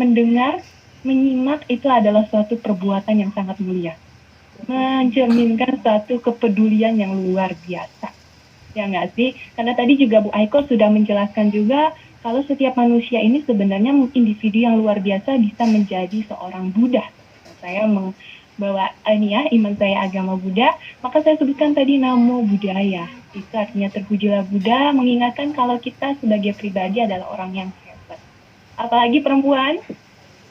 mendengar, menyimak itu adalah suatu perbuatan yang sangat mulia. Mencerminkan suatu kepedulian yang luar biasa. Ya nggak sih? Karena tadi juga Bu Aiko sudah menjelaskan juga kalau setiap manusia ini sebenarnya individu yang luar biasa bisa menjadi seorang Buddha. Saya membawa ini ya, iman saya agama Buddha, maka saya sebutkan tadi Namo Buddhaya. Itu artinya terpujilah Buddha, mengingatkan kalau kita sebagai pribadi adalah orang yang hebat. Apalagi perempuan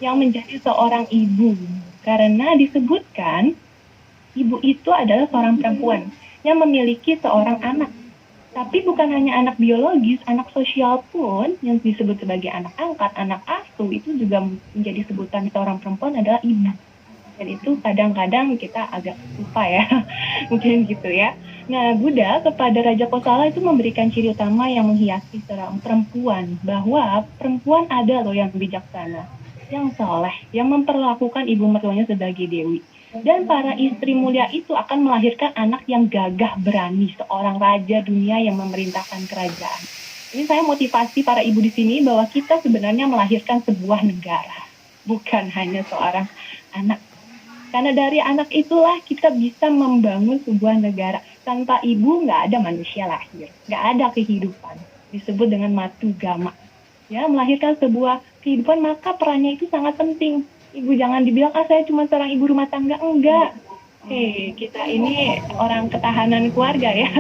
yang menjadi seorang ibu. Karena disebutkan ibu itu adalah seorang perempuan yang memiliki seorang anak. Tapi bukan hanya anak biologis, anak sosial pun yang disebut sebagai anak angkat, anak asuh itu juga menjadi sebutan seorang perempuan adalah ibu. Dan itu kadang-kadang kita agak lupa ya, mungkin gitu ya. Nah, Buddha kepada Raja Kosala itu memberikan ciri utama yang menghiasi seorang perempuan, bahwa perempuan ada loh yang bijaksana, yang soleh, yang memperlakukan ibu mertuanya sebagai dewi. Dan para istri mulia itu akan melahirkan anak yang gagah berani, seorang raja dunia yang memerintahkan kerajaan. Ini saya motivasi para ibu di sini bahwa kita sebenarnya melahirkan sebuah negara, bukan hanya seorang anak. Karena dari anak itulah kita bisa membangun sebuah negara. Tanpa ibu nggak ada manusia lahir, nggak ada kehidupan. Disebut dengan matu gama. Ya, melahirkan sebuah kehidupan, maka perannya itu sangat penting. Ibu jangan dibilang, saya cuma seorang ibu rumah tangga. Enggak. Kita ini orang ketahanan keluarga ya.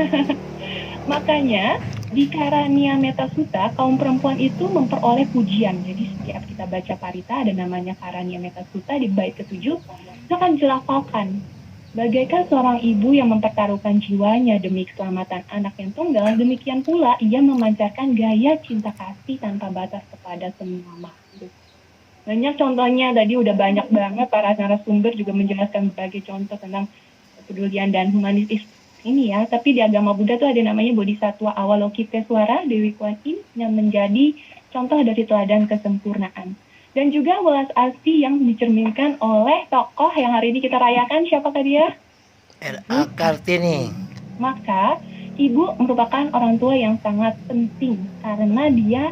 Makanya, di Karania Metta Sutta, kaum perempuan itu memperoleh pujian. Jadi setiap kita baca parita, ada namanya Karania Metta Sutta di bait ke-7, itu akan dilafalkan. Bagaikan seorang ibu yang mempertaruhkan jiwanya demi keselamatan anak yang tunggal, demikian pula ia memancarkan gaya cinta kasih tanpa batas kepada semua makhluk. Banyak contohnya, tadi udah banyak banget para narasumber juga menjelaskan berbagai contoh tentang kepedulian dan humanis ini ya. Tapi di agama Buddha tuh ada namanya Bodhisattva Avalokiteswara, Dewi Kuan Yin, yang menjadi contoh dari teladan kesempurnaan. Dan juga welas asih yang dicerminkan oleh tokoh yang hari ini kita rayakan, siapakah dia? R.A. Kartini. Maka ibu merupakan orang tua yang sangat penting karena dia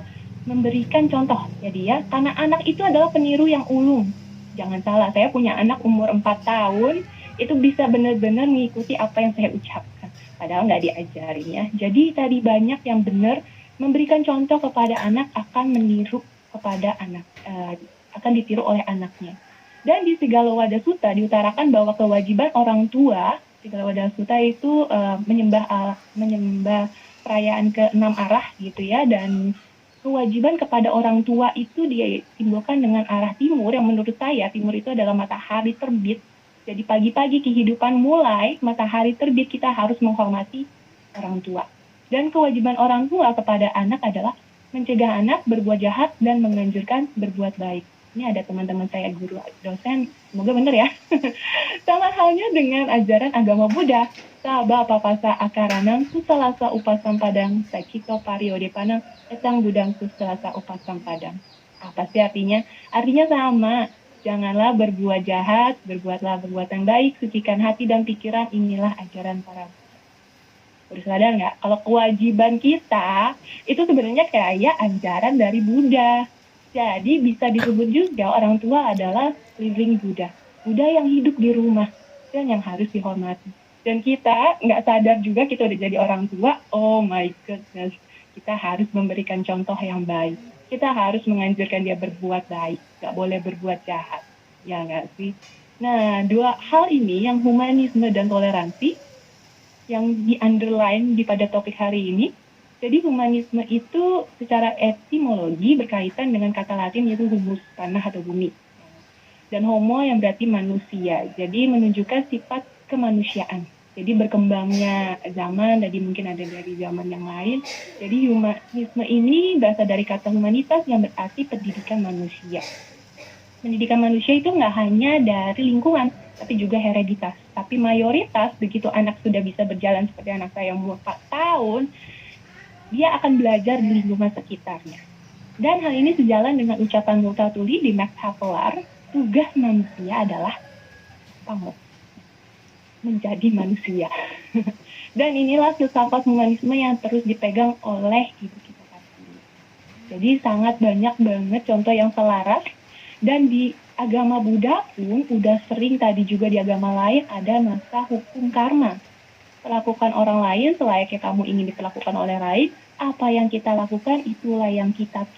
memberikan contoh. Jadi ya, karena anak itu adalah peniru yang ulung. Jangan salah, saya punya anak umur 4 tahun, itu bisa benar-benar mengikuti apa yang saya ucapkan. Padahal nggak diajarin ya. Jadi tadi banyak yang benar memberikan contoh kepada anak akan meniru kepada anak, akan ditiru oleh anaknya. Dan di Sigala Sutta diutarakan bahwa kewajiban orang tua, Sigala Sutta itu menyembah perayaan ke-6 arah gitu ya, dan kewajiban kepada orang tua itu dia timbulkan dengan arah timur, yang menurut saya timur itu adalah matahari terbit. Jadi pagi-pagi kehidupan mulai matahari terbit, kita harus menghormati orang tua. Dan kewajiban orang tua kepada anak adalah mencegah anak berbuat jahat dan menganjurkan berbuat baik. Ini ada teman-teman saya guru dosen, semoga benar ya. Sama halnya dengan ajaran agama Buddha. Saba papasa akaranang susalasa upasam padang sakito pariode panang etang budang susalasa upasam padang. Apa sih artinya? Artinya sama. Janganlah berbuat jahat, berbuatlah perbuatan baik, sucikan hati dan pikiran, inilah ajaran para. Udah sadar nggak? Kalau kewajiban kita itu sebenarnya kayak ajaran dari Buddha. Jadi bisa disebut juga orang tua adalah living Buddha. Buddha yang hidup di rumah dan yang harus dihormati. Dan kita nggak sadar juga kita udah jadi orang tua. Oh my goodness, kita harus memberikan contoh yang baik. Kita harus menganjurkan dia berbuat baik, nggak boleh berbuat jahat. Ya nggak sih? Nah, dua hal ini yang humanisme dan toleransi yang di-underline di pada topik hari ini. Jadi humanisme itu secara etimologi berkaitan dengan kata Latin yaitu humus, tanah atau bumi. Dan homo yang berarti manusia. Jadi menunjukkan sifat kemanusiaan. Jadi berkembangnya zaman, tadi mungkin ada dari zaman yang lain. Jadi humanisme ini berasal dari kata humanitas yang berarti pendidikan manusia. Pendidikan manusia itu nggak hanya dari lingkungan, tapi juga hereditas. Tapi mayoritas, begitu anak sudah bisa berjalan seperti anak saya umur 4 tahun, dia akan belajar di lingkungan sekitarnya. Dan hal ini sejalan dengan ucapan Multatuli di Max Havelaar, tugas manusia adalah menjadi manusia. Dan inilah filsafat humanisme yang terus dipegang oleh ibu kita saat ini. Jadi sangat banyak banget contoh yang selaras Dan di agama Buddha pun udah sering tadi juga di agama lain ada masa hukum karma. Perlakukan orang lain selayaknya kamu ingin diperlakukan oleh lain, apa yang kita lakukan itulah yang kita